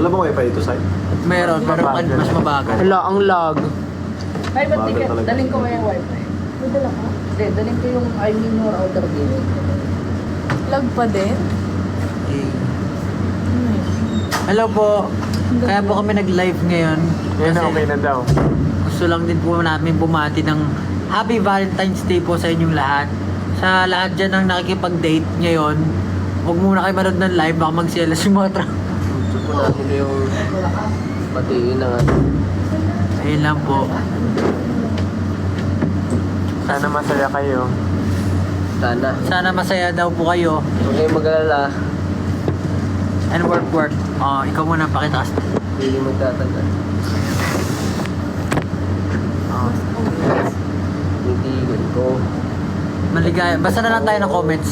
Wala bang wifi dito, Sai? Meron, pero mas mabagal. Hala, ang lag. Ay, ba't Bagal talaga. daling ko yung wifi? May dala ka? Hindi, daling ko yung I mean your outer dito. Lag pa din? Eh. Hello po. Kaya po kami nag-live ngayon. Yan, okay na daw. Gusto lang din po namin bumati ng Happy Valentine's Day po sa inyong lahat. Sa lahat dyan ang nakikipag-date ngayon, huwag muna kayo manood ng live, baka magselas yung mga Gusto po natin yung batiin ng ano. Ayun lang po. Sana masaya kayo. Sana. Sana masaya daw po kayo. Huwag kayong mag-alala. And work. Oh, ikaw muna pakitaas. Hindi magtatagal. Oh. Hindi ko. Maligaya. Basta na lang tayo ng comments.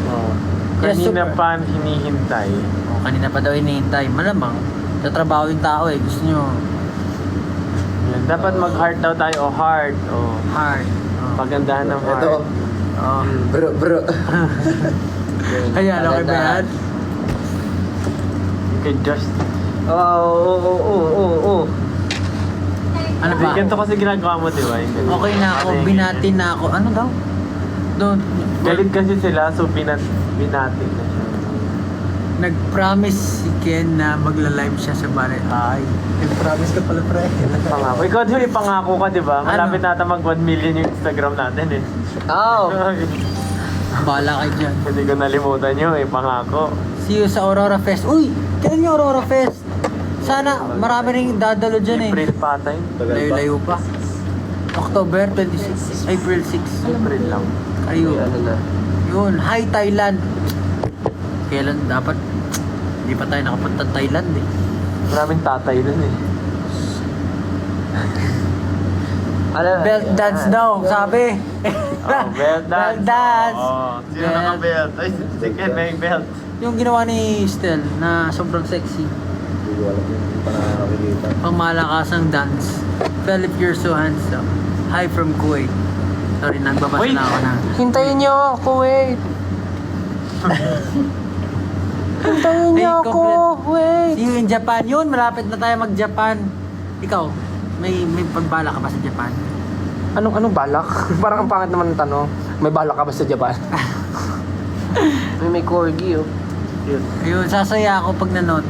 Oo. Kanina pa hinihintay. Oh, kanina pa daw hinihintay. Malamang. Sa trabaho yung tao eh. Gusto nyo Yan. Dapat mag-heart daw tayo o heart. O hard. Oh. pagandahan ng heart. Ito. Oh. Bro. Ayan, okay ba yan? You can just... Oo. Ano ba? Ganito kasi ginagawa mo, di ba? Yung ganito. Okay na ako. Ano yung Binati na ako. Ano daw? Don't. Galit kasi sila, so binati na siya. Nag-promise si Ken na magla-live siya sa Bari. Ay. Nag-promise ka pala, pre. Pangako. Ikaw din may pangako ka, di ba? Malapit nata mag 1 million yung Instagram natin eh. Oo. Bahala kayo dyan. Hindi ko nalimutan yun eh, pangako. See you sa Aurora Fest. Uy! Kailan yung Aurora Fest? Sana marami rin dadalo dyan eh. April pa tayo. Layo-layo pa. October 26. April 6. April lang. Ayun. Ano na. Yun. Hi Thailand. Kailan dapat? Hindi pa tayo nakapunta Thailand eh. Maraming tatay dun eh. Belt dance daw, sabi. Oh, belt dance. Belt dance. Oh, sino Belt. naka-belt? Ay, si Ken may belt. Yung ginawa ni Stel na sobrang sexy. Hindi ko alam yun. Hindi pa nakakakita. Pangmalakasang dance. Philip, you're so handsome. Hi from Kuwait. Sorry, nagbabasa Wait. na ako na. Hintayin niyo ako, wait. Hintayin niyo ako, wait. See you in Japan. Yun, malapit na tayo mag-Japan. Ikaw, may pagbala ka ba sa Japan? Anong balak? Parang ang pangit naman ng tanong. May balak ka ba sa Japan? May corgi oh. Ayun, sasaya ako pag nanood.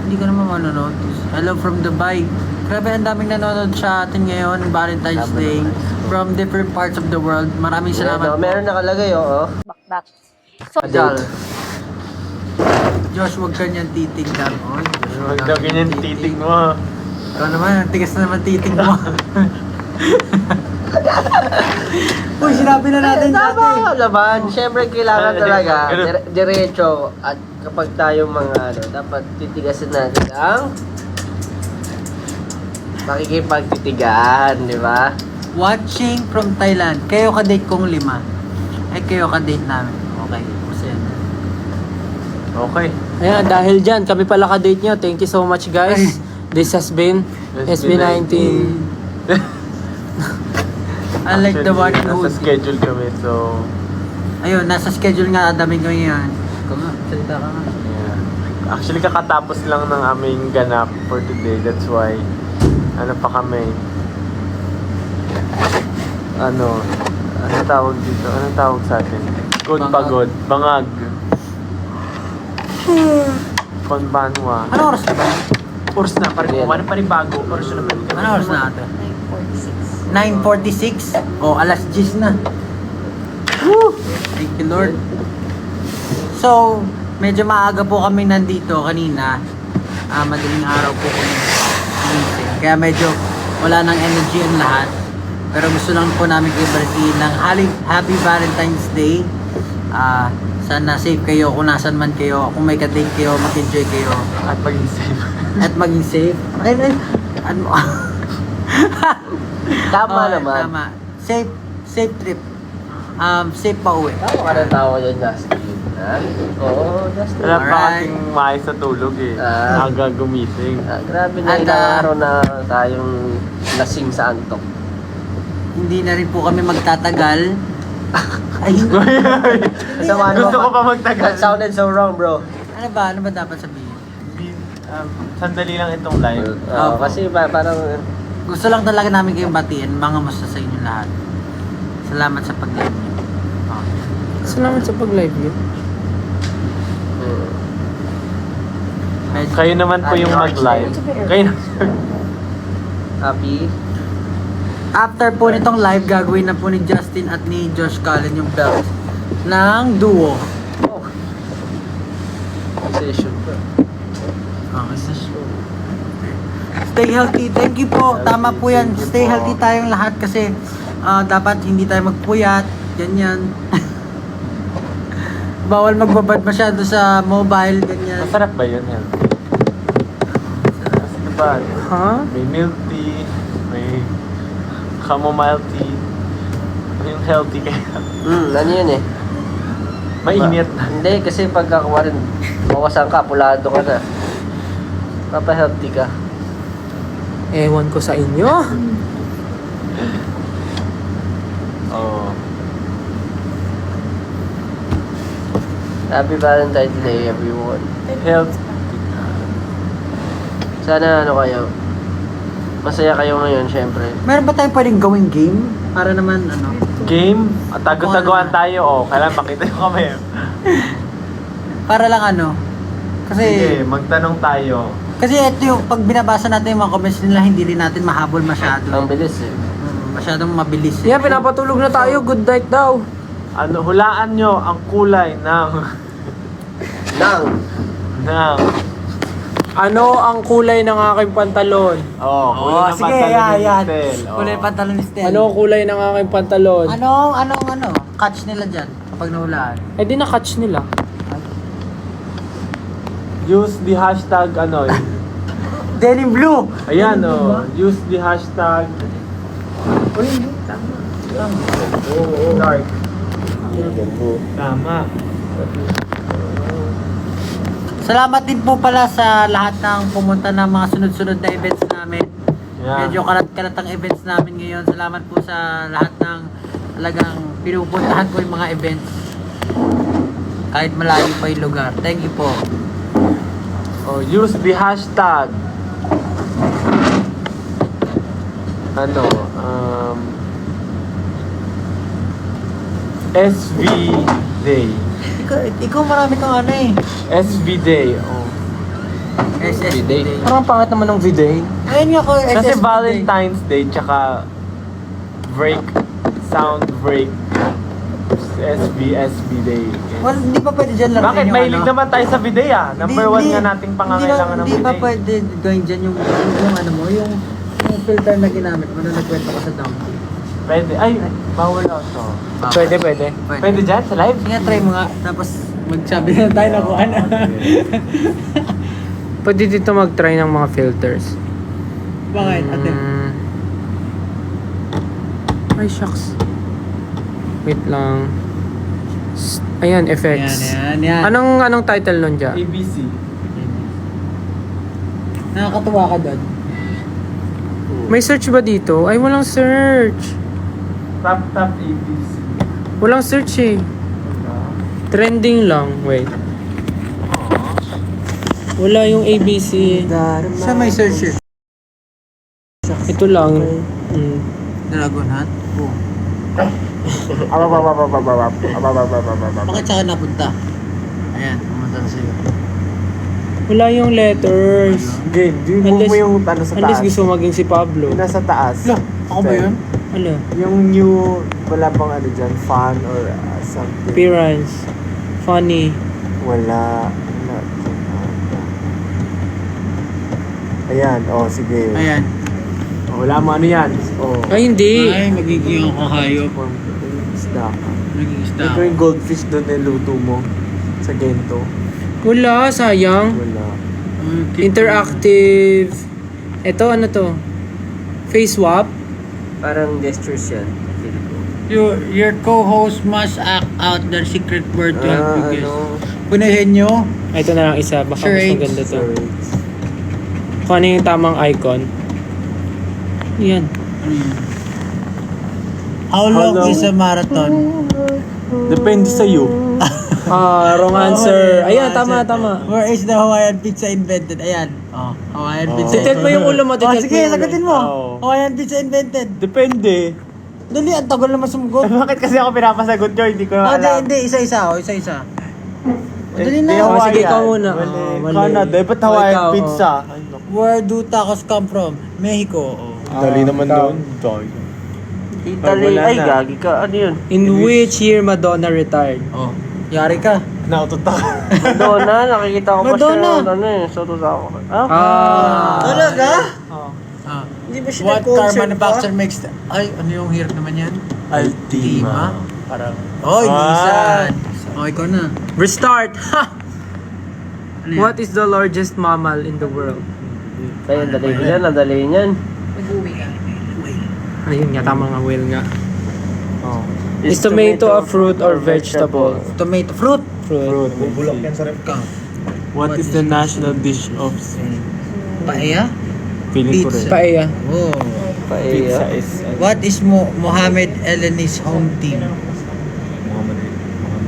Hindi ka naman manonood. Hello from Dubai. Grabe, ang daming nanonood sa atin ngayon, Valentine's Day. From different parts of the world. Maraming salamat po. Meron nakalagay oh. Back. Adult. Josh, huwag ka niyan titignan. Oh, Josh, Huwag daw ganyan titig mo. Ikaw naman, ang tigas na naman titig mo. Uy, sinabi na natin dati. Tama naman. Siyempre kailangan talaga Ganun. diretso at kapag tayo mga ano, dapat titigasin natin ang makikipagtitigan, di ba? Watching from Thailand. Kayo ka-date kong 5. Ay, kayo ka-date namin. Okay, masaya na. Okay. Ayan, dahil dyan, kami pala ka-date nyo. Thank you so much, guys. This has been SB19. Unlike the one who... Nasa schedule kami, so... Ayun, nasa schedule nga, daming ko ngayon. Ikaw nga, salita ka nga. Yeah. Actually, kakatapos lang ng aming ganap for today. That's why, ano pa kami? Ano tawag dito? Anong tawag sa atin? Good Bangag. pagod. Bangag. Konbanwa. Ano oras na ba? Oras na, panibago. Oras na naman. Ano oras na ate? 9:46. O, alas 10 na. Woo! Thank you, Lord. So, medyo maaga po kami nandito kanina. Madaling araw po kami gumising. Kaya medyo wala nang energy ang lahat. Pero gusto lang po namin kayo balitiin ng Happy Valentine's Day. Sana safe kayo kung nasan man kayo. Kung may ka-date kayo, mag-enjoy kayo. At maging safe. At maging safe. Ano? Tama Okay, naman. Tama. Safe trip. Safe pa uwi. Tama ka ng tao dyan, Justin. Ha? Oo, Justin. Wala pa Alright. kasing maayos sa tulog eh. Aga gumising. Grabe na At, ilang araw na tayong lasing sa antok. Hindi na rin po kami magtatagal. Ay, Kasama Gusto ko pa magtagal. That sounded so wrong, bro. ano ba dapat sabihin? Sa sandali lang itong live. Oo, kasi parang Gusto lang talaga namin kayong batiin. Mga musta sa inyo lahat. Salamat sa pag-live niyo. Okay. Salamat sa pag-live yun. Medyo, Kayo naman po yung mag-live. Kayo na. happy. after po nitong live, gagawin na po ni Justin at ni Josh Cullen yung belt ng duo. Session pa. Okay, sa show. Stay healthy. Thank you po. Tama po yan. Stay healthy tayong lahat kasi dapat hindi tayo magpuyat. Ganyan. Bawal magbabad masyado sa mobile. Ganyan. Masarap ba yun? Healthy? Diba? Ha? May milk tea, may chamomile tea. Yung healthy kaya. Ano yun eh? Mainit. Hindi, kasi pagkakawa rin, bawasan ka, pulado ka na. Papa-healthy ka. Ewan ko sa inyo. Oo. Happy Valentine's Day, everyone. Health. Sana kayo, masaya kayo ngayon, syempre. Meron ba tayong pwedeng gawing game? Para naman, Game? Tago-taguan tayo. Oh, kailan makita yung kami. para lang Kasi, Sige, magtanong tayo. kasi ito yung, pag binabasa natin yung mga comments nila, hindi rin natin mahabol masyado. Ang bilis eh. Masyadong mabilis. Yeah, pinapatulog na tayo. Good night daw. Hulaan nyo ang kulay ng Ano ang kulay ng aking pantalon? kulay ng sige, pantalon ni yan. Stel. Kulay pantalon ni Stel. Ano ang kulay ng aking pantalon? Anong catch nila dyan kapag nahulaan? Eh di na-catch nila. Use the hashtag Denim blue! Ayan use the hashtag dark. Tama. Salamat din po pala sa lahat ng pumunta ng mga sunod-sunod na events namin. Yeah. Medyo kalat-kalat ang events namin ngayon. Salamat po sa lahat ng talagang pinupuntahan ko yung mga events. Kahit malayo pa yung lugar. Thank you po. Use the hashtag SV Day. Ikaw marami kang SV Day. SSB Day. Parang pangit naman ng video. Ayun nga ko, Kasi SSB Valentine's Day tsaka sound break. SB Day. Well, hindi pa pwede dyan lang. Bakit? Mahilig naman tayo sa bidet Number 1 nga nating pangangailangan ng Hindi pa bidet. pwede gawin dyan yung yung filter na ginamit mo na nagkwento ko sa donkey. Pwede. Ay, bawal to. Pwede. Pwede dyan sa live? Sige, try mo nga. Tapos magsabi na tayo na kung ano. Pwede dito mag-try ng mga filters. Bakit, ate? Ay, shucks. Wait lang. Ayan, effects. Yan. Anong title nun dyan? ABC. Nakakatuwa ka doon. May search ba dito? Ay, walang search. Tap ABC. Walang search eh. Trending lang. Wait. Wala yung ABC. Sa may search eh. Ito lang. Dragon Hunt? Oo. Bakit saka napunta? Ayan, pumunta na sa'yo. Wala yung letters. Game. Move mo yung sa Unless gusto maging si Pablo. Yung nasa taas. Ako ba yun? Wala. Yung new, wala bang dyan, fun or something. Appearance. Funny. Wala. Ayan, sige. Ayan. Wala mo yan. Ay, hindi. Ay, magiging ako hayop. Isda. Magiging isda Ito ako. yung goldfish doon niluto mo sa gento. Wala, sayang. Wala. Interactive. Ito, ano to? Face swap? Parang gestures yan. Your co-host must act out their secret word to help you guys. Punahin nyo. Ito na lang isa. Baka mas Charades. maganda to. Kung ano yung tamang icon. Yan. Ano yun? How long is a marathon? Depende sa'yo. Wrong answer. Ayan, tama. Where is the Hawaiian pizza invented? Ayan. Hawaiian pizza. Titit mo yung ulo mo, titit mo Sige, yung ulo. sagutin mo. Oo. Hawaiian pizza invented. Depende. Dali, ang tagal naman sumugot. Bakit kasi ako pinapasagot nyo? Hindi ko na alam. Hindi, isa-isa. Isa-isa. Dali Hindi, na. Oh, sige, Hawaiian. ikaw muna. Mali. Mali. Canada. Ba't Oh, Hawaiian ikaw, pizza? Ay, naku. Where do tacos come from? Mexico. Dali naman doon. Italy, Wala ay, na. gagi ka. Ano yun? In which year Madonna retired? Yari ka. Nautot ako. Madonna, nakikita ko pa Madonna. siya. Ano eh, soto sa ako. Talaga? Hindi ba siya What car nag-concert manufacturer makes Ay, ano yung hirap naman yan? Altima. Parang... Oy, Nissan. Oh, ikaw na. Restart! Ha! Ano yan? What is the largest mammal in the world? Ayun, dali niyan, ang dali niyan. Nag-uwi ka. Ayun nga, tama nga, whale nga. Oh. Is tomato a fruit or vegetable? Tomato fruit. Fruit. Bubulok yan sa rep ka. What is the national dish of Spain? Paella? Feeling ko rin. Pizza. Paella. Oh. Pizza Paella. is... What is Mohamed Eleni's home team?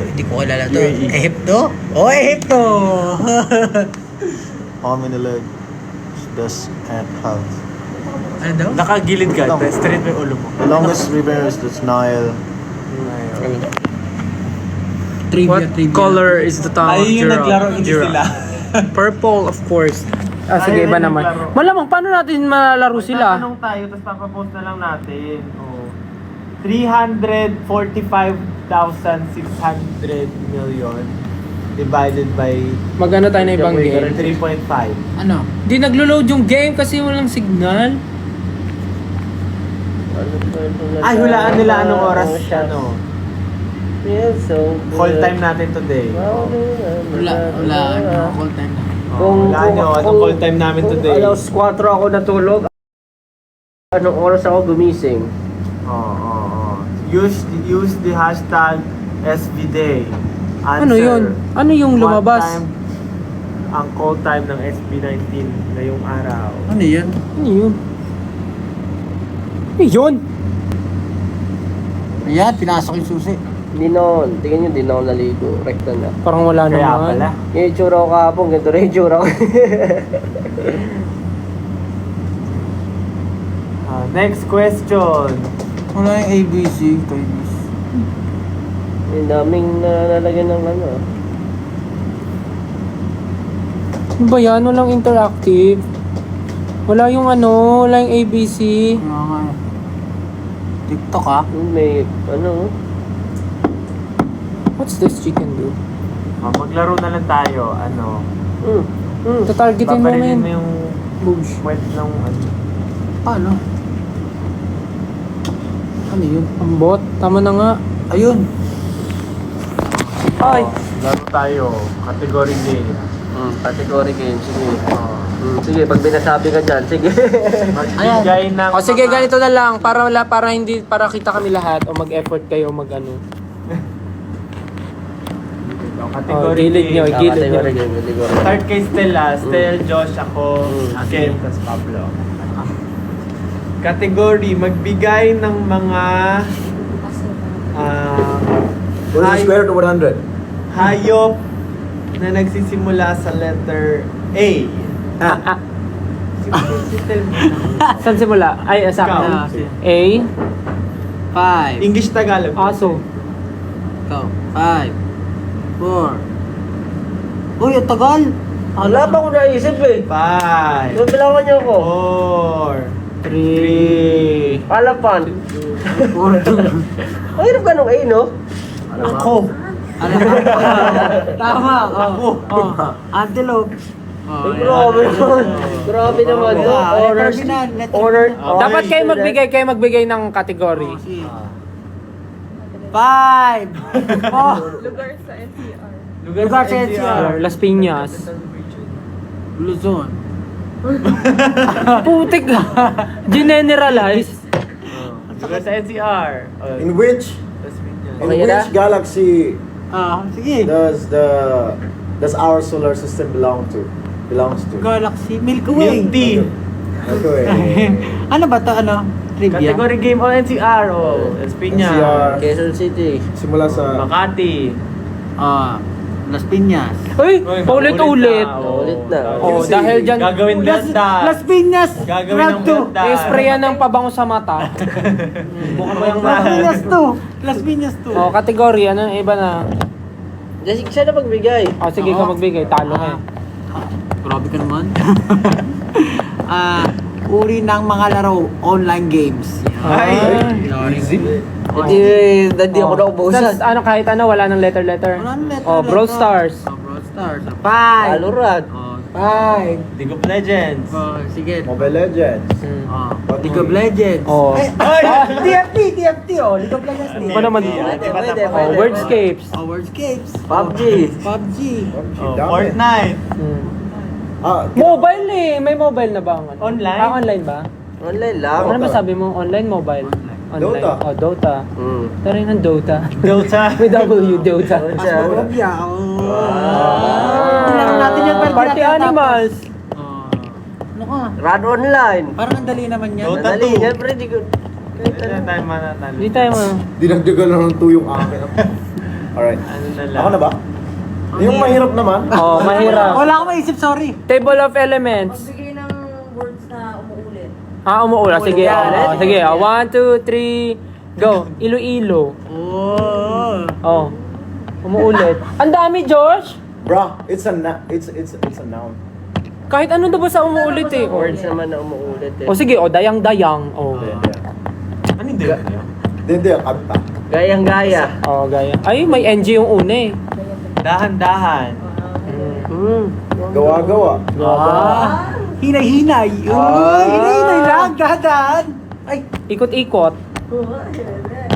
Hindi ko kilala to. UAE. Ehipto? Oh, Ehipto! How many legs does ant have? Ano daw? Nakagilid ka. Lang. Straight mo yung ulo mo. The longest river is the Nile. Trivia, What color is the tongue of Ay, yung naglaro, hindi giraffe? sila. Purple, of course. Sige, Ay, iba yung naman. naglaro. Malamang, paano natin malaro sila? Tatanong tayo, tapos papapost na lang natin. Oh. 345,600 million divided by Magano tayo na ibang game? 3.5. Ano? Di naglo-load yung game kasi walang signal. Ay, hulaan nila anong oras, ano. Call time natin today. Wala. Ano? Call time na. Hulaan nyo, anong call time namin today. Alas 4 ako natulog. Anong oras ako gumising? Use the hashtag SBDay. Answer. Ano yun? Ano yung What lumabas? time ang call time ng SB19 ngayong araw? Ano yan? Ano yun? Ano yun? Ayan, pinasok yung susi. Hindi noon. Tingnan nyo, hindi na ako naligo. Rekta na. Parang wala Kaya naman. pala. Yung itsura ko kahapon, ganito rin yung itsura ko. Next question. Wala yung ABC. ABC. Yung daming nalalagyan ng ano. Ano ba yan? Walang interactive. Wala yung ano, wala yung ABC. Ano nga. TikTok ah. Yung may, ano. What's this chicken do? Maglaro na lang tayo. Ano? Tatargetin mo Paparinin mo men. yung Boobs. point ng ano. Paano? Ano yun? Ang bot. Tama na nga. Ayun. Ay! Laro tayo. Category game. Category game. Sige. Sige, pag binasabi ka dyan, sige. Magbigay ng... O sige, ganito na lang. Para hindi, para kita kami lahat. O mag-effort kayo, mag-ano. Category gilid game. nyo, gilid nyo. Category game. Category. Start kay Stella. Stel, Josh, ako, Ken, tas Pablo. Category, magbigay ng mga What is the square root of 100? hayop na nagsisimula sa letter A. Si Stel muna. Saan simula? Ay, sa Ikaw. akin. A. 5. English Tagalog. Aso. Ikaw. 5. 4. Uy, ang tagal. Wala pa ako naisip eh. 5. Bilangan niyo ako. 4. 3. Alapan. Mahirap ka nung A, no? Ako. Tama. Oh. Antelope. Ay, grabe naman. Grabe naman. No? Honors. Honor. Dapat kayo magbigay ng category. 5. Oh. Lugar sa NCR. Lugar sa NCR. Las Piñas. Luzon. Putik ka. Generalize. Lugar sa NCR. In which Okay na? galaxy Sige. does our solar system belongs to? Galaxy. Milky Way. Milk tea. Okay. Ano ba to? Ano? Trivia? Category game o NCR o Espinas. NCR. Quezon City. Simula sa Makati. Las Piñas. Uy, paulit-ulit. Ulit na. Oh, dahil dyan, Gagawin belta. Las Piñas. Gagawin ng belta. i-sprayan ng pabango sa mata. Buka mo yung Las Piñas to. Las Piñas to. Oh, kategory, ano, iba na. Jessica, siya na magbigay. Oh, sige ka magbigay, talo ka. Grabe ka naman. Uri ng mga laro, online games. Hindi ako naubusan. Tapos, ano, kahit ano, wala ng letter-letter. Wala nang letter, Oh, Brawl letter. Stars. Brawl Stars. Five. Valorant. Five. League of Legends. Sige. Mobile Legends. League of Legends. Oh. TFT, League of Legends. Ano naman? Pwede. Oh, Wordscapes. Wordscapes. PUBG. PUBG. Fortnite. Mobile eh. May mobile na ba? Ang ano? Online? Online ba? Online lang. Ano ba sabi mo? Online, mobile? Online. Dota. Oh, Dota. Tara ng Dota. Dota. May W, Dota. Phasmophobia. Party Animals. Ano ka? Run online. Parang ang dali naman yan. Dota. Madali. Yan, pre. Di ko... Hindi na tayo manatalo. Hindi tayo mo. Dinagdagan lang ng 2 yung akin. Alright. Ano na lang. Ako na ba? Yung mahirap naman. Oh, mahirap. Wala akong maisip, sorry. Table of Elements. Magbigay ng words na umuulit. Umuula. Sige. Yan, Sige. 1, 2, 3, go. Iloilo. Oh. Umuulit. Ang dami, Josh. Bro, it's a noun. Kahit ano daw ba sa umuulit eh. Words naman na umuulit eh. O sige, dayang-dayang. Oh. Ano yung date? Hindi, kanta. Gayang-gaya. Oh, gaya. Ay, may NG yung una eh. Dahan-dahan. Gawa-gawa. Hinay-hinay. Hinay-hinay lang. Dahan. Ay. Ikot-ikot.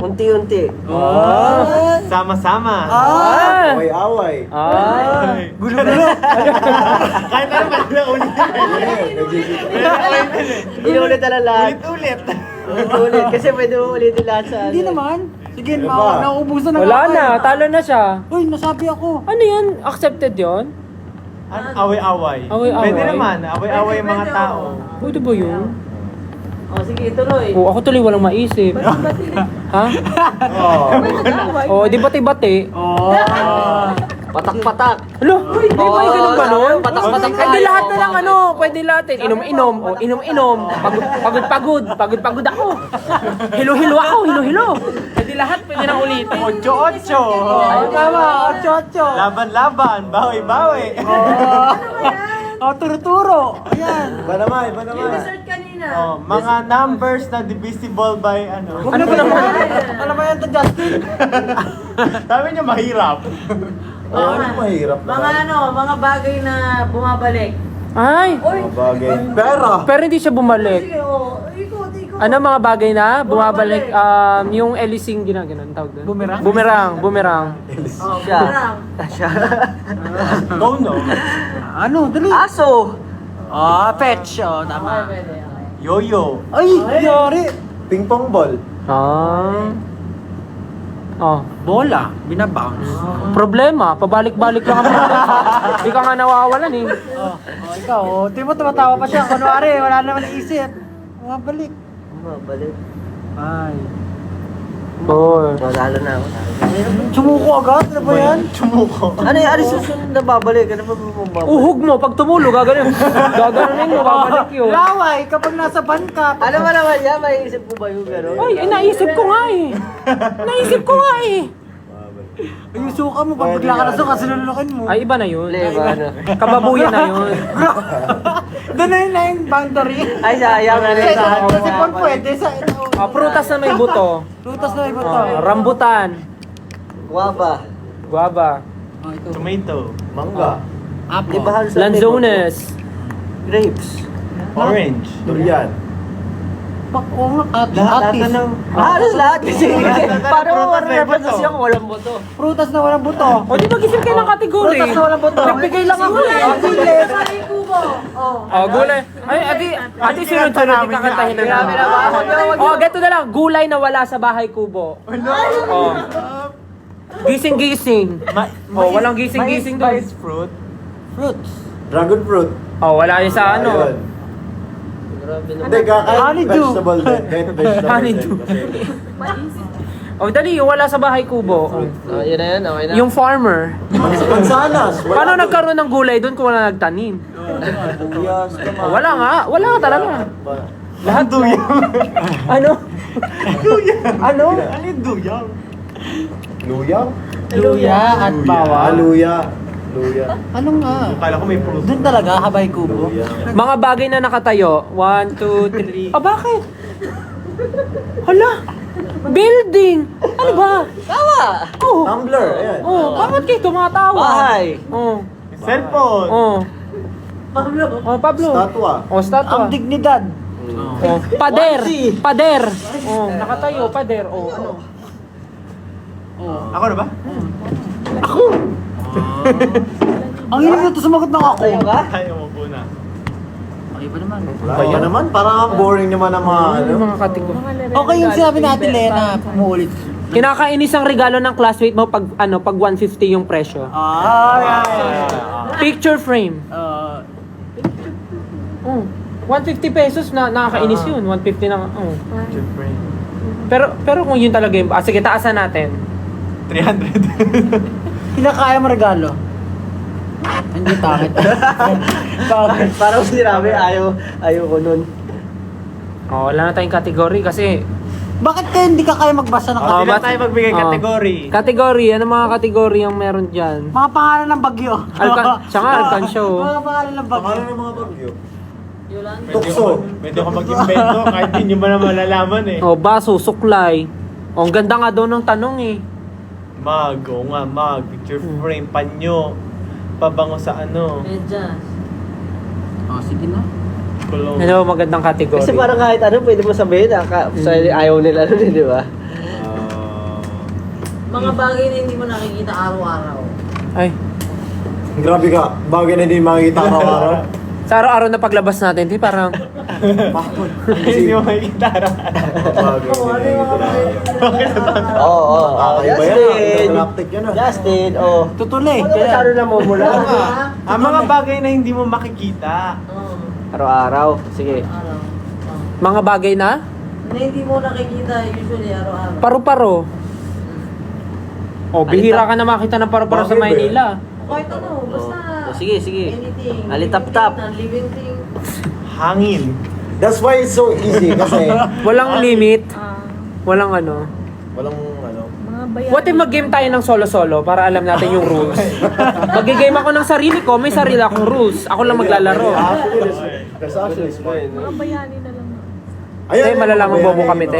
Unti-unti. Sama-sama. Away-away. Gulo-gulo. Kahit ano ba na ulit. Inulit na lang lahat. Ulit-ulit. Ulit. Kasi pwede mo ulitin lahat sa Hindi naman. Sige, Ano ba? nauubusan na Wala ako na, eh. talo na siya. Uy, nasabi ako. Ano yan? Accepted yon? Away-away. Away-away? Pwede naman. Away-away yung mga tao. Pwede ba yun? Sige, tuloy. Oo, ako tuloy walang maisip. Ha? Oh, di bati-bati. patak-patak. Alo, di ba yung ganun ba nun? Patak-patak Pwede tayo. lahat na lang ano, pwede lahat eh. Inom-inom, o inom-inom. Pagod-pagod ako. Hilo-hilo ako, hilo-hilo. Pwede lahat, pwede nang ulitin. 8-8. Tama, 8-8. Laban-laban. Bawi-bawi. Turo-turo. Ayan. Iba naman. Resort kanina. Mga numbers na divisible by ano. Ano ba naman? Ano ba yan to, Justin? Sabi niya mahirap. Ano mahirap Mga bagay na bumabalik. Ay, Mga bagay. Pera. pero hindi siya bumalik. Sige, ikot. Ano mga bagay na bumabalik? Yung Elising ginaganon tawag doon. Bumerang? Bumerang. Siya. Go no. Ano? Dali. Aso. Fetch. Tama. Yo-yo. Ay, yari. Ping pong ball. Bola. Binabounce. Problema, pabalik-balik lang kami. Hindi ka nga nawawalan eh. Ikaw, di mo tumatawa pa siya. Kunwari, wala naman naisip. Bumabalik. Balik. Ay. 4. Natalo na ako. Sumuko agad? Ano ba yan? Chumuko. Ano yung susunod na babalik? Ano ba babalik? Uhog mo, pag tumulo, gaganon. Gaganon mo, babalik yun. Laway, kapag nasa ban ka. Ano ba naman yan? May isip ko ba yung gano'n? Ay, naisip ko nga eh. Naisip ko nga eh. Ay, yung suka mo, pag bigla ka na suka, sinulukin mo. Ay, iba na yun. Leba, ano? Kababuyan na yun. Doon na yung boundary. Ay, sayang na rin sa akin. Kasi kung pwede sa Prutas na may buto. Lutas na iba to. Rambutan. Guava. Guava. Tomato. Mangga. Di ba halos Lanzones. Grapes. Orange. Durian. Lahat ano. Halos lahat kasi. Paano mo Prutas na iba represent to. siya kung walang boto? Prutas na walang buto. O di mag-isip kayo ng kategory. Prutas na walang buto. Nagbigay lang ako eh. Bahay kubo. Gulay. Ay, ati sunod-sunod, di kakantahin na namin. Ganito na lang. Gulay na wala sa bahay kubo. Oh. Gising-gising. Walang gising-gising doon. Mais fruit. Fruits. Dragon fruit. Wala yun sa ano. Ayun. Hindi, kahit Honeydew. vegetable din. Kahit vegetable Honeydew. din. Kasi Oh, dali, yung wala sa bahay kubo. Oh. Yun na yan, okay na. Yung farmer. Mansanas. Paano nagkaroon ng gulay doon kung wala nagtanim? Buyas, Oh, wala nga. Wala nga talaga. Lahat duyang. Ano? Ano? Luya? Luya at bawal. Luya. Luya. Ano nga? Kala ko may fruit. Doon talaga, habay kubo. Luya. Mga bagay na nakatayo. 1, 2, 3. Ah, bakit? Hala! Building! Ano ba? Oh. Tumblr. Ayan. Oh, bakit kayo tumatawa? Bahay. Oh. Cellphone. Oh. Oh, Pablo. Statwa. Oh, statwa. Ang dignidad. Oh. Pader. Pader. Oh, nakatayo, pader. Oh, ano? Ako na ba? Ang hirap na ito sumagot ng ako. Tayo mo po na. Okay ba naman? Kaya naman, parang boring naman ang mga ano. Mga kategorya. Okay yung sinabi natin, Lena, pumuulit. Kinakainis ang regalo ng classmate mo pag 150 yung presyo. Picture frame. Oh, 150 pesos na nakakainis yun. 150 na. Oh. Pero kung yun talaga yung sige, taasan natin. 300. Kinakaya mo regalo. Hindi pangit. Pangit. Parang sinabi, ayaw ko nun. Oh, wala na tayong category kasi Bakit kaya hindi ka kaya magbasa ng Oh, Hindi na tayo magbigay oh. category. Category, ano mga category yung meron dyan? mga pangalan ng bagyo? Siya nga, Alcansyo. Mga pangalan ng bagyo. Pangalan ng mga bagyo. Yolanda. Tukso. Pwede ko mag-invento kahit hindi nyo ba na malalaman eh. Oh, baso, suklay. Oh, ang ganda nga daw ng tanong eh. Mag, oo nga, mag. Picture frame, panyo. Pabango sa ano. Medyas. Oh, sige na. Kulong. Ano ba magandang category? Kasi parang kahit ano, pwede mo sabihin, ayaw nila nun, di ba? Mga bagay na hindi mo nakikita araw-araw. Ay, Grabe ka. Bagay na hindi makikita araw-araw. sa araw-araw na paglabas natin, di parang Bakit? Hindi mo makikita araw-araw. Bagay na hindi makikita araw-araw. Oo, Kakaiba yan. Justin! Galactic yan ah. Justin, oh. Tutuloy. Ano masyado na mumula? Ang mga bagay na hindi mo makikita. Oo. Araw-araw. Sige. Araw. mga bagay na Na hindi mo nakikita usually araw-araw. paru-paro. Oh, bihira ka na makita ng paru-paro sa Bakit ba? Maynila. Kahit ano, basta Sige, sige. anything. Alitap-tap. Living thing. Hangin. That's why it's so easy kasi Walang limit, walang ano. walang ano. Mga bayani. What if mag-game tayo ng solo-solo para alam natin yung rules? Mag-game ako ng sarili ko, may sarili akong rules. Ako lang maglalaro. Actually, that's actually smart. Mga bayani na lang. Tay, malalaman bobo kami, te.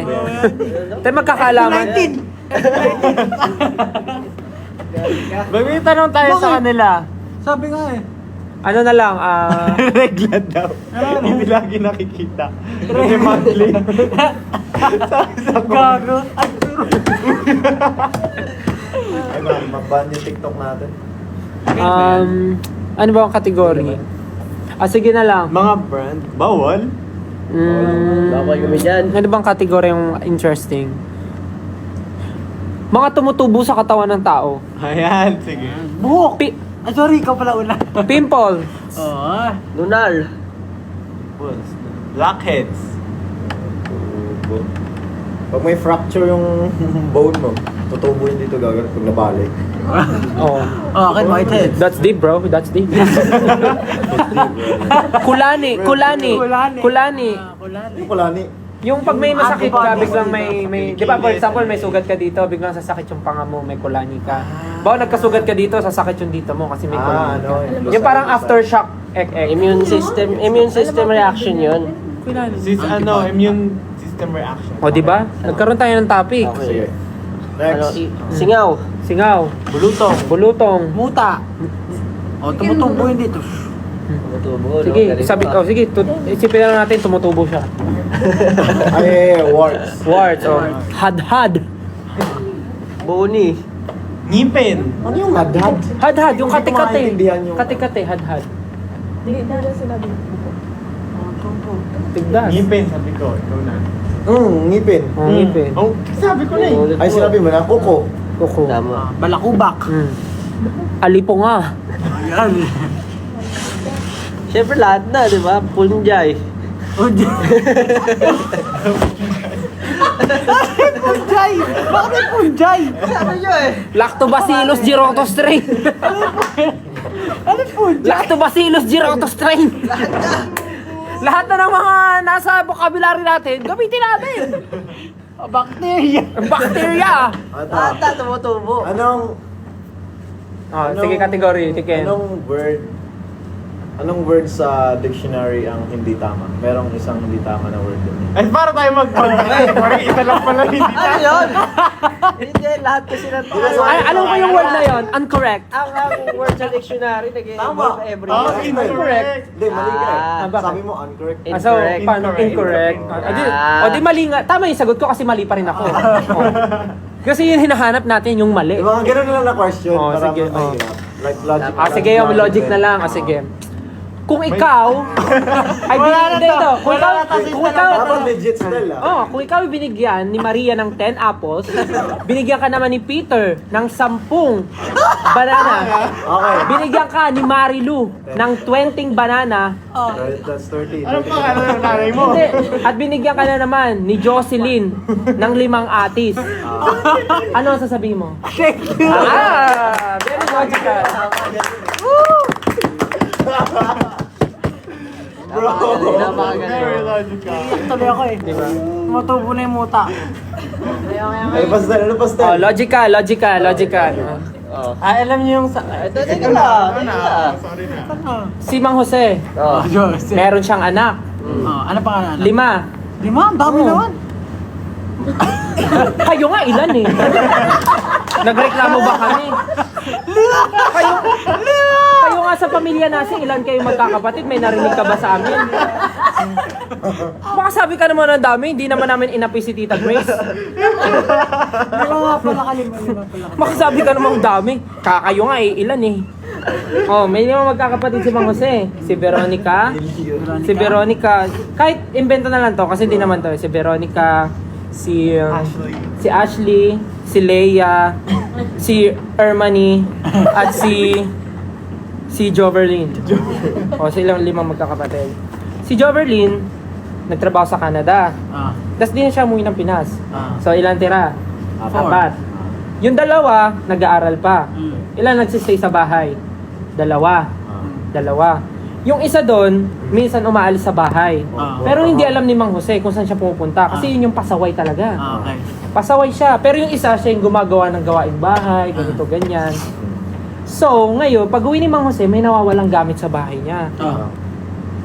Tay, magkakaalaman. May tanong tayo sa kanila. Sabi nga eh. Ano na lang, Regla daw. Hindi lagi nakikita. Hindi monthly. Sabi sa Gago. Ano, maban yung TikTok natin. ano ba ang category? Sige na lang. mga brand. Bawal? Bawal kami dyan. Ano bang category yung interesting? Mga tumutubo sa katawan ng tao. Ayan, sige. Buhok. Pi- Ay, sorry, ikaw pala una. Pimple. Oo. Lunal. Blackheads. Pag may fracture yung bone mo, tutubo yun dito gagawin pag nabalik. Oh. Oh, akin whitehead. That's deep, bro. That's deep. Kulani. Kulani. Yung kulani. Yung pag may masakit ka, Antibodies. biglang may di ba for example, may sugat ka dito, biglang sasakit yung panga mo, may kulani ka. Bawa nagkasugat ka dito, sasakit yung dito mo kasi may kulani ka. ano. Yung parang aftershock, Immune system reaction yun. Immune system reaction. O, di ba? Nagkaroon tayo ng topic. Sige. Ano, Next. singaw. Singaw, Bulutong. bulutong. Muta. O, tumutubo yun dito. Tumutubo, Sige, Galing sabi pa. sige, isipin na natin tumutubo siya. Ay, warts. Warts or hadhad. Boni. Ngipin. Ano yung hadhad? Hadhad, yung Hindi ko kate-kate. maintindihan yung- Kate-kate, hadhad. Hindi na sinabi. Tigdas. Ngipin, sabi ko. Ikaw na. Ngipin. Oh, ngipin. Oh, sabi ko na eh. Ulit Ay, mo. sinabi mo na, kuko. Kuko. Tama. Balakubak. Alipo nga. Yan. Siyempre lahat na, di ba? Punjay. O, di- Punjay! Bakit may punjay? Sabi nyo eh. Lactobacillus girotostrain. Ano punjay? Lactobacillus girotostrain. Lahat na ng mga nasa vocabulary natin, gamitin natin. Bacteria. Ang bacteria. Ata, tumutubo. Anong Sige, category. Tiken. Anong word sa dictionary ang hindi tama? Merong isang hindi tama na word doon. Ay, para tayo mag-contact. Parang isa lang pala hindi Ano yun? Hindi, lahat kasi na Alam ko yung word na yon, incorrect. Ang word sa dictionary, nag-involve every Oh, word. incorrect. Hindi, mali ka. Ah, bakit? Sabi mo incorrect. So, Incorrect. paano? Incorrect. Ah. O di mali nga. Tama yung sagot ko kasi mali pa rin ako. O. Kasi yung hinahanap natin yung mali. Yung mga ganun na lang na question Oh, para sige, mahirap. Like logic. Sige, yung logic na lang. Sige. Kung ikaw ay binigyan ito, kung ikaw Dapat legit still kung ikaw ay binigyan ni Maria ng 10 apples, binigyan ka naman ni Peter ng 10 banana. Okay. Binigyan ka ni Marilu ng 20 banana. That's 30. Ano pa ano yung nanay mo? Hindi. At binigyan ka na naman ni Jocelyn ng 5 atis. Ano ang sasabihin mo? Thank you. Very logical. Bro! Very logical. Tuloy ako eh. Diba? Tumutubo na yung muta. Ay, pastel. Ano pastel? Oh, logical. Alam niyo yung sa... Ito, teka lang. Sorry na. Si Mang Jose, Oh. meron siyang anak. Ano pa nga? 5. 5? Ang dami Oo. naman. Kayo nga, ilan eh? Nagreklamo ba kami? Kayo nga sa pamilya natin, ilan kayo magkakapatid? May narinig ka ba sa amin? Baka sabi ka naman ng dami, hindi naman namin inapi si Tita Grace. Lima nga pala kalima. Baka sabi ka naman ng dami. Kakayo nga eh, ilan eh. Oh, may 5 magkakapatid si Mang Jose. Si Veronica. Si Veronica. Kahit invento na lang to, kasi hindi naman to. Si Veronica, si Ashley, si Leia, si Ermani, at si Joverlyn. O, silang 5 magkakapatid. Si Joverlyn, nagtrabaho sa Canada. Tapos di na siya umuwi ng Pinas. So, ilan tira? 4. Yung 2, nag-aaral pa. Ilan nagsistay sa bahay? 2. Yung isa doon, minsan umaalis sa bahay. Pero hindi alam ni Mang Jose kung saan siya pupunta. Kasi yun yung pasaway talaga. Okay. Pasaway siya. Pero yung isa, siya yung gumagawa ng gawaing bahay, ganito, ganyan. So, ngayon, pag uwi ni Mang Jose, may nawawalang gamit sa bahay niya.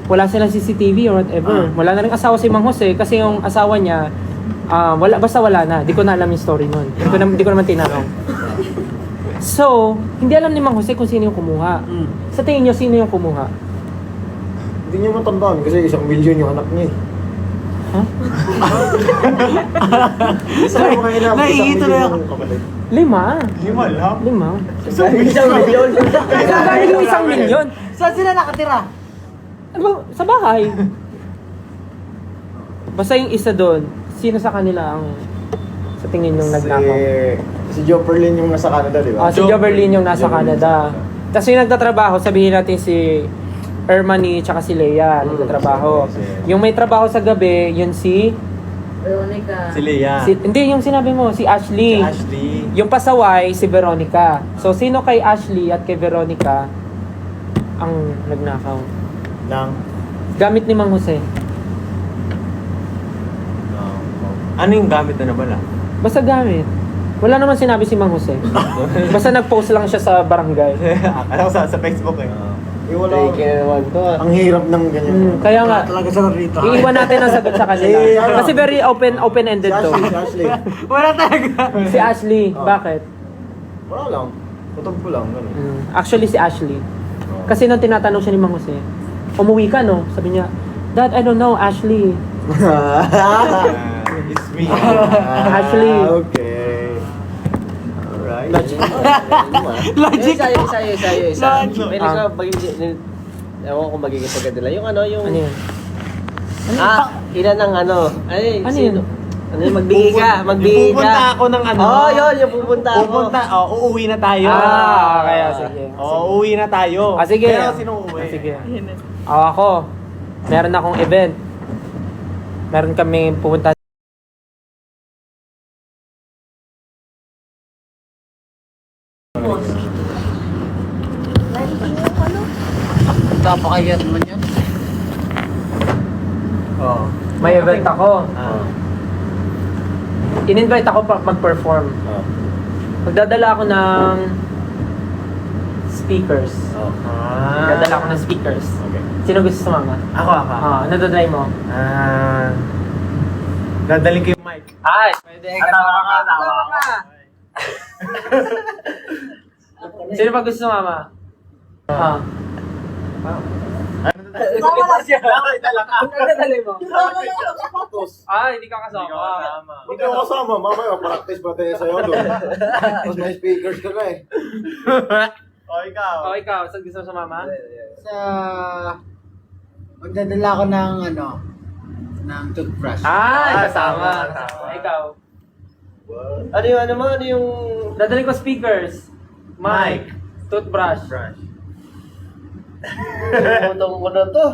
Wala silang CCTV or whatever. Wala na rin asawa si Mang Jose kasi yung asawa niya, basta wala na. Di ko na alam yung story nun. Di ko naman tinanong. So, hindi alam ni Mang Jose kung sino yung kumuha. Sa tingin niyo, sino yung kumuha? Hindi niyo matandaan kasi 1 milyon yung anak niya eh. Ha? Isa mo kayo na Naiito na ako. kapatid. 5. 5 lang. 5. Isang milyon. Saan yung 1 milyon? Saan sila nakatira? Ano ba? Sa bahay. Basta yung isa doon, sino sa kanila ang sa tingin yung nagnakaw? Si Joperlin yung nasa Canada, di ba? Si Joverlyn yung nasa Canada. Tapos yung nagtatrabaho, sabihin natin si Ermani tsaka si Leia nagtatrabaho. Yung may trabaho sa gabi, yun si Veronica. Si Leia. hindi, yung sinabi mo, si Ashley. Ashley. Yung pasaway, si Veronica. So, sino kay Ashley at kay Veronica ang nagnakaw? Nang... Gamit ni Mang Jose. Ano yung gamit na nabala? Basta gamit. Wala naman sinabi si Mang Jose. Basta nag-post lang siya sa barangay. Akala ko sa Facebook eh. wala. Take na naman to. Ang hirap ng ganyan. Kaya nga, Talaga sa rito. iiwan natin ang sagot sa kanila. Si, ano? Kasi very open-ended to. Si Ashley. Wala talaga. Si Ashley, Oh. bakit? Wala lang. Kutob ko lang. Ganun. Actually, si Ashley. Kasi nung tinatanong siya ni Mang Jose, umuwi ka, no? Sabi niya, Dad, I don't know, Ashley. It's me. Ashley. Okay. Alright. Logic. Isa. May nasa magiging... Ewan ko kung magiging sagad nila. Yung ano, yung... Ano yun? Ilan ng ano? Ay, Ano sino? yun? Ano yun? Magbigay ka. Magbigay ka. Pupunta ako ng ano. Oo, yun. Yung pupunta ako. Uuwi na tayo. Okay, sige. Uuwi na tayo. Sige. Pero sino uuwi? Sige. Ako. Meron akong event. Meron kami pupunta ako. In-invite ako mag-perform. Oh. Magdadala ako ng speakers. Oh. Magdadala ako ng speakers. Okay. Sino gusto sumama? Ako. Ano dadalay mo? Dadaling ko yung mic. Ay! Pwede. Tawa ka. Sino pa gusto sumama? Ano dadalay mo? Hindi ka kasama. Hindi ka kasama, mamaya practice pa tayo sa'yo doon. Tapos may speakers ka na eh. O ikaw, saan gusto mo sumama? Magdadala ako ng toothbrush. Kasama. Ikaw. Ano yung... Dadalhin ko speakers, mic, toothbrush. Putong ko na to.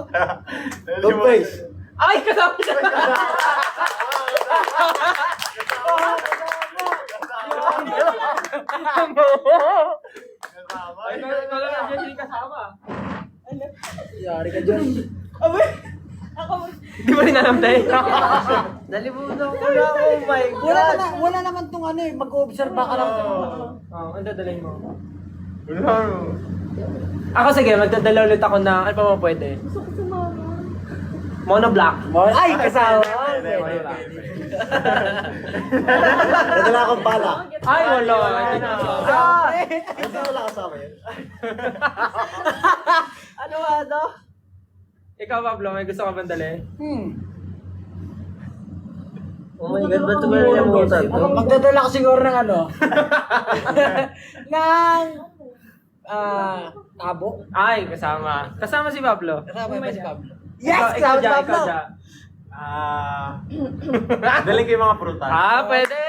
Toothpaste. Ay, kasama siya! Ay, ikaw lang nandiyan, hindi kasama. Yari ka dyan. Di ba rin alam tayo? Nalimutan ko na. Oh my God. Wala naman tong mag-observe ka lang. Ang dadalhin mo? Ako sige, magdadala ulit ako ng, ano pa mo pwede? Gusto ko sumama. Monoblock. Ay, kasama. Nadala akong bala. Ay, wala. Hindi na ako. Hindi wala kasama yun. Ikaw, Pablo, may gusto ka bang dali? Oh my God, ba't mo nalimutan to? Magdadala ko siguro ng ng tabo. Ay, kasama. Kasama si Pablo. Kasama ba si Pablo? Ikaw, ikaw dyan, ikaw dyan. Daling ko yung mga prutas. Pwede!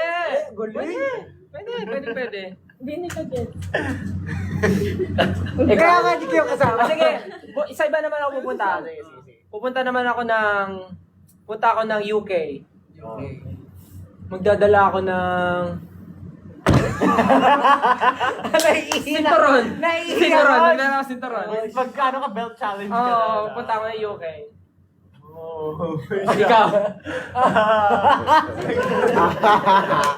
Pwede. Hindi ka get. Kaya nga hindi kayo kasama. Sige, isa iba naman ako pupunta. Punta ako ng UK. Magdadala ako ng... Sinturon! Sinturon! Magdadala ako sinturon. Magkano ka belt challenge ka Oo, punta ako ng UK. Ikaw.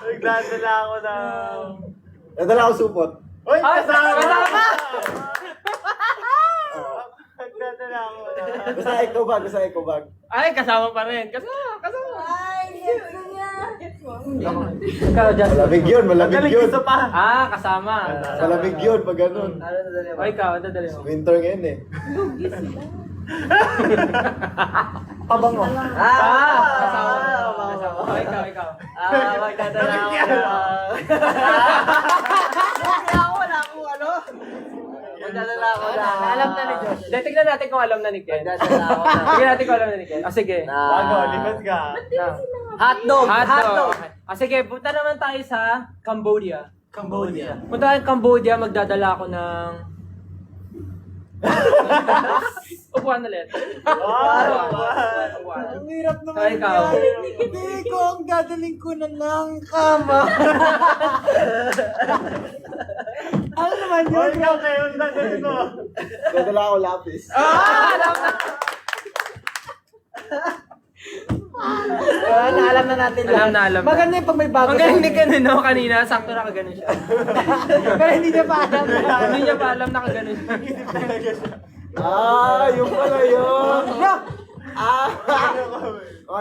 Nagdadala ako ng... Nadala akong supot. Uy! Ay, kasama! Nagdadala ako ng... Basta eco bag. Ay, kasama pa rin. Kasama. Ay, yes niya. Gets mo? Ikaw, Justin. Malamig yun. Gusto pa! Kasama. Malamig yun pag ganun. O, ikaw, dadali mo. Winter ngayon eh. Pabango. Kasama. O, ikaw. Magdadala ako ng... Magdadala ako ng... Alam na ni Josh. Tignan natin kung alam na ni Ken. Magdadala ako ng... Tignan natin kung alam na ni Ken. Sige. Bago, lipat ka. Hotdog! Hotdog. Sige, punta naman tayo sa Cambodia. Punta tayo sa Cambodia, magdadala ako ng... Upuan ulit. Upuan. Ang hirap naman Ay, ikaw. Hindi ko ang dadaling ko na ng kama. Ano naman yun? Uy, ikaw kayo, dadalhin ko. Nadala ako lapis. Alam na natin Alam na. Maganda yung pag may bago. Ang galing ni Ken, no? Kanina, sakto nakaganon siya. Pero hindi niya pa alam. Hindi niya pa alam nakaganon siya. Yung pala yun. No!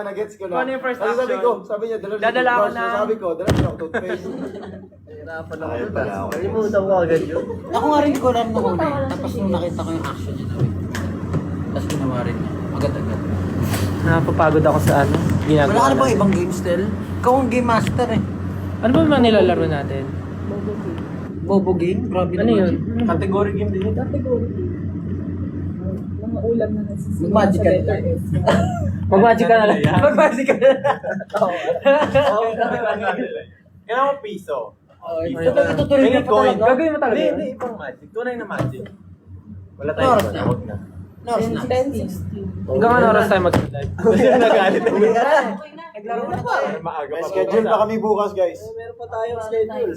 Nagets ko na. Ano yung first Ano sabi action? ko? Sabi niya, Dadala ako toothbrush. ng- Sabi ko, dala niya ako toothpaste. Hirapan ako yun. Nalimutan ko agad yun. Ako nga rin ko alam nung una. Tapos nung nakita ko yung action niya na tapos ginawa rin niya. Agad-agad. Napapagod ako sa ano, ginagawa. Wala ka na bang ibang game still? Ikaw ang game master eh. Ano ba mga nilalaro natin? Bobo game? Grabe Ano yun? Category game din yun. Category. Mga ulam na nasisimula Mag-magic sa ka letter na. S. Mag-magic ka na lang. Mag-magic ka na lang. Kailangan mo piso. Itutuloy Tingin ka pa coin. talaga. Gagawin mo talaga Hindi, yun? ibang magic. Tunay na magic. Wala tayong Oras iba na, na. huwag na. No, it's not. 10-16. Hanggang ano oras tayo mag-live? Nagalit na yun. Naglaro na tayo. Maaga May pa. schedule pa kami bukas, guys. Meron pa tayong schedule.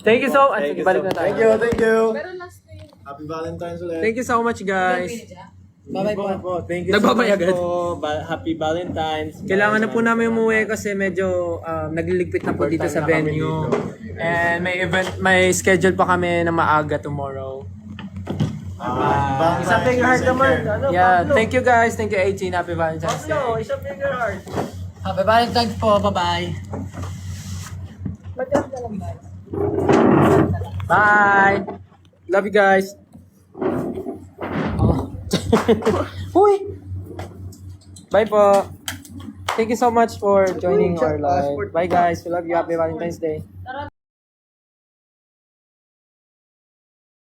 Thank you so much. Thank you Balik so na tayo. Thank you. Pero last na yun. Happy Valentine's ulit. Thank you so much, guys. Bye-bye po. Thank you Nagbabay so much agad. po. Happy Valentine's. Kailangan na po namin umuwi kasi medyo nagliligpit na po dito sa Overtime na kami venue. dito. And may schedule pa kami na maaga tomorrow. Isang finger heart naman. Ano, Yeah, Pablo? thank you guys. Thank you 18. Happy Valentine's Day. Pablo, isang finger heart. Happy Valentine's po. Bye-bye. Mag-drop na lang ba? Bye. Love you guys. Oh. Uy. Bye po. Thank you so much for joining our live. Bye guys. We love you. Happy Valentine's Day.